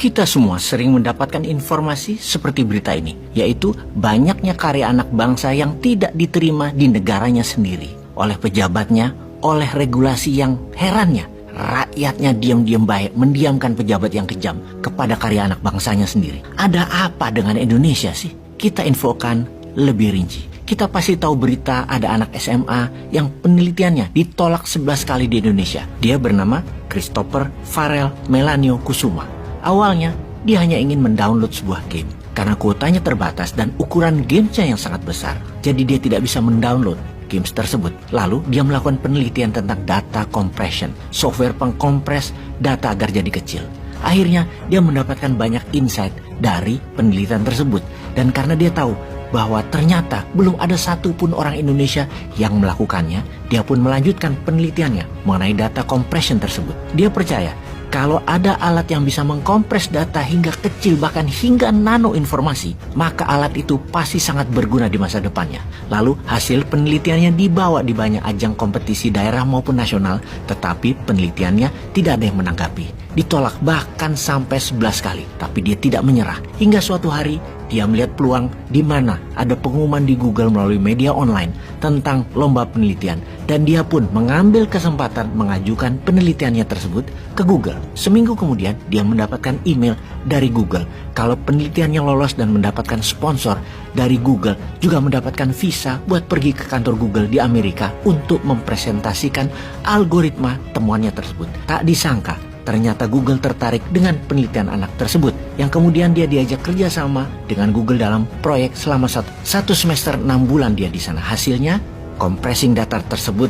Kita semua sering mendapatkan informasi seperti berita ini, yaitu banyaknya karya anak bangsa yang tidak diterima di negaranya sendiri oleh pejabatnya, oleh regulasi yang herannya rakyatnya diam-diam baik mendiamkan pejabat yang kejam kepada karya anak bangsanya sendiri. Ada apa dengan Indonesia sih? Kita infokan lebih rinci. Kita pasti tahu berita ada anak SMA yang penelitiannya ditolak 11 kali di Indonesia. Dia bernama Christopher Farrell Melanio Kusuma. Awalnya dia hanya ingin mendownload sebuah game karena kuotanya terbatas dan ukuran gamenya yang sangat besar. Jadi dia tidak bisa mendownload games tersebut. Lalu dia melakukan penelitian tentang data compression, software pengkompres data agar jadi kecil. Akhirnya dia mendapatkan banyak insight dari penelitian tersebut. Dan karena dia tahu bahwa ternyata belum ada satupun orang Indonesia yang melakukannya, dia pun melanjutkan penelitiannya mengenai data compression tersebut. Dia percaya kalau ada alat yang bisa mengkompres data hingga kecil bahkan hingga nano informasi, maka alat itu pasti sangat berguna di masa depannya. Lalu hasil penelitiannya dibawa di banyak ajang kompetisi daerah maupun nasional, tetapi penelitiannya tidak ada yang menanggapi. Ditolak bahkan sampai 11 kali, tapi dia tidak menyerah. Hingga suatu hari dia melihat peluang di mana ada pengumuman di Google melalui media online tentang lomba penelitian, dan dia pun mengambil kesempatan mengajukan penelitiannya tersebut ke Google. Seminggu kemudian dia mendapatkan email dari Google kalau penelitiannya lolos dan mendapatkan sponsor dari Google, juga mendapatkan visa buat pergi ke kantor Google di Amerika untuk mempresentasikan algoritma temuannya tersebut. Tak disangka ternyata Google tertarik dengan penelitian anak tersebut, yang kemudian dia diajak kerjasama dengan Google dalam proyek selama satu semester 6 bulan dia di sana. Hasilnya compressing data tersebut,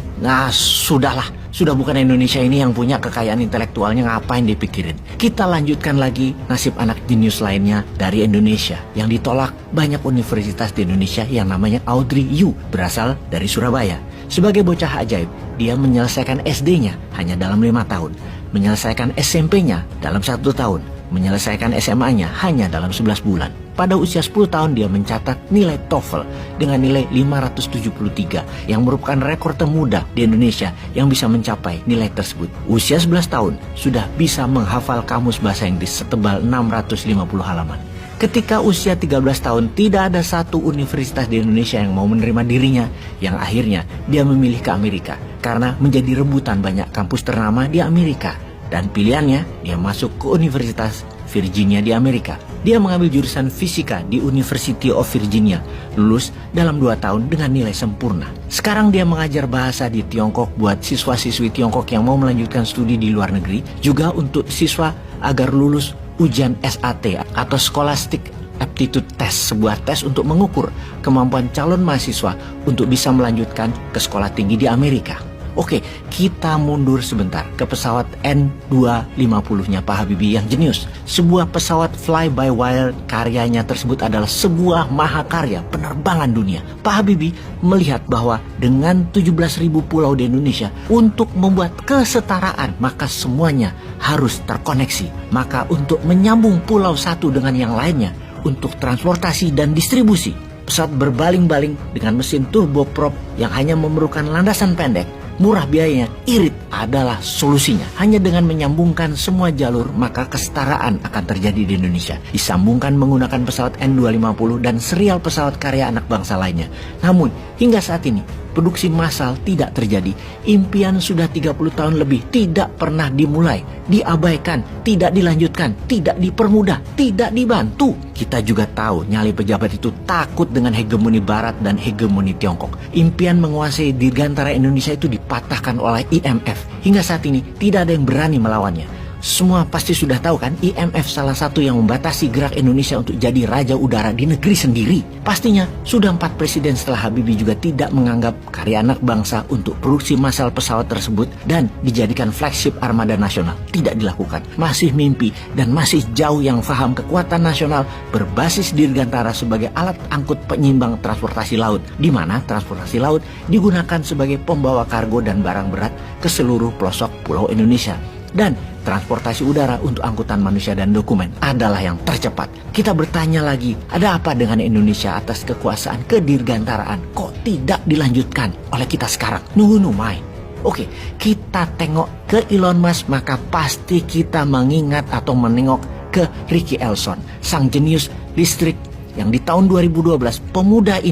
sudah bukan Indonesia ini yang punya kekayaan intelektualnya, ngapain dipikirin. Kita lanjutkan lagi nasib anak jenius lainnya dari Indonesia yang ditolak banyak universitas di Indonesia, yang namanya Audrey Yu, berasal dari Surabaya. Sebagai bocah ajaib, dia menyelesaikan SD-nya hanya dalam 5 tahun, menyelesaikan SMP-nya dalam 1 tahun, menyelesaikan SMA-nya hanya dalam 11 bulan. Pada usia 10 tahun dia mencatat nilai TOEFL dengan nilai 573 yang merupakan rekor termuda di Indonesia yang bisa mencapai nilai tersebut. Usia 11 tahun sudah bisa menghafal kamus bahasa Inggris setebal 650 halaman. Ketika usia 13 tahun tidak ada satu universitas di Indonesia yang mau menerima dirinya, yang akhirnya dia memilih ke Amerika karena menjadi rebutan banyak kampus ternama di Amerika. Dan pilihannya dia masuk ke Universitas Virginia di Amerika. Dia mengambil jurusan fisika di University of Virginia, lulus dalam 2 tahun dengan nilai sempurna. Sekarang dia mengajar bahasa di Tiongkok buat siswa-siswi Tiongkok yang mau melanjutkan studi di luar negeri, juga untuk siswa agar lulus ujian SAT atau Scholastic Aptitude Test, sebuah tes untuk mengukur kemampuan calon mahasiswa untuk bisa melanjutkan ke sekolah tinggi di Amerika. Oke, kita mundur sebentar ke pesawat N250-nya Pak Habibie yang jenius. Sebuah pesawat fly-by-wire, karyanya tersebut adalah sebuah mahakarya penerbangan dunia. Pak Habibie melihat bahwa dengan 17.000 pulau di Indonesia, untuk membuat kesetaraan, maka semuanya harus terkoneksi. Maka untuk menyambung pulau satu dengan yang lainnya, untuk transportasi dan distribusi, pesawat berbaling-baling dengan mesin turboprop yang hanya memerlukan landasan pendek, murah biayanya, irit adalah solusinya. Hanya dengan menyambungkan semua jalur, maka kesetaraan akan terjadi di Indonesia. Disambungkan menggunakan pesawat N250 dan serial pesawat karya anak bangsa lainnya. Namun, hingga saat ini, produksi massal tidak terjadi. Impian sudah 30 tahun lebih tidak pernah dimulai, diabaikan, tidak dilanjutkan, tidak dipermudah, tidak dibantu. Kita juga tahu nyali pejabat itu takut dengan hegemoni Barat dan hegemoni Tiongkok. Impian menguasai dirgantara Indonesia itu dipatahkan oleh IMF. Hingga saat ini tidak ada yang berani melawannya. Semua pasti sudah tahu kan, IMF salah satu yang membatasi gerak Indonesia untuk jadi raja udara di negeri sendiri. Pastinya sudah 4 presiden setelah Habibie juga tidak menganggap karya anak bangsa untuk produksi massal pesawat tersebut dan dijadikan flagship armada nasional. Tidak dilakukan. Masih mimpi dan masih jauh yang paham kekuatan nasional berbasis dirgantara sebagai alat angkut penyimbang transportasi laut, di mana transportasi laut digunakan sebagai pembawa kargo dan barang berat ke seluruh pelosok pulau Indonesia. Dan transportasi udara untuk angkutan manusia dan dokumen adalah yang tercepat. Kita bertanya lagi, ada apa dengan Indonesia atas kekuasaan kedirgantaraan? Kok tidak dilanjutkan oleh kita sekarang? Numai. Oke, kita tengok ke Elon Musk, maka pasti kita mengingat atau menengok ke Ricky Elson, sang jenius listrik yang di tahun 2012 pemuda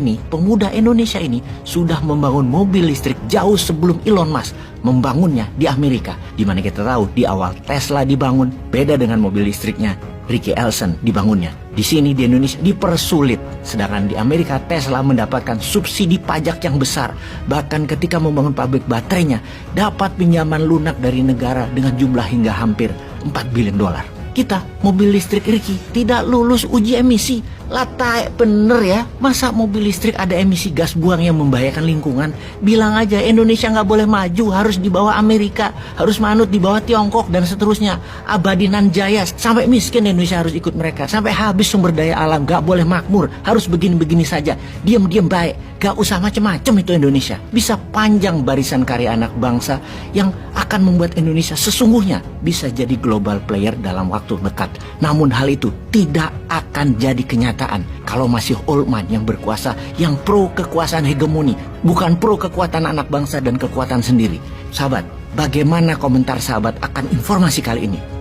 Indonesia ini sudah membangun mobil listrik jauh sebelum Elon Musk membangunnya di Amerika. Dimana kita tahu di awal Tesla dibangun, beda dengan mobil listriknya Ricky Elson dibangunnya. Di sini di Indonesia dipersulit, sedangkan di Amerika Tesla mendapatkan subsidi pajak yang besar. Bahkan ketika membangun pabrik baterainya dapat pinjaman lunak dari negara dengan jumlah hingga hampir 4 billion dolar. Kita mobil listrik Ricky tidak lulus uji emisi. Latai bener ya, masa mobil listrik ada emisi gas buang yang membahayakan lingkungan? Bilang aja Indonesia nggak boleh maju, harus di bawah Amerika, harus manut di bawah Tiongkok dan seterusnya. Abadinan jaya, sampai miskin Indonesia harus ikut mereka, sampai habis sumber daya alam, nggak boleh makmur, harus begini-begini saja, diam-diam baik, gak usah macem-macem itu Indonesia. Bisa panjang barisan karya anak bangsa yang akan membuat Indonesia sesungguhnya bisa jadi global player dalam waktu dekat. Namun hal itu tidak akan jadi kenyataan kalau masih old man yang berkuasa, yang pro kekuasaan hegemoni, bukan pro kekuatan anak bangsa dan kekuatan sendiri. Sahabat, bagaimana komentar sahabat akan informasi kali ini?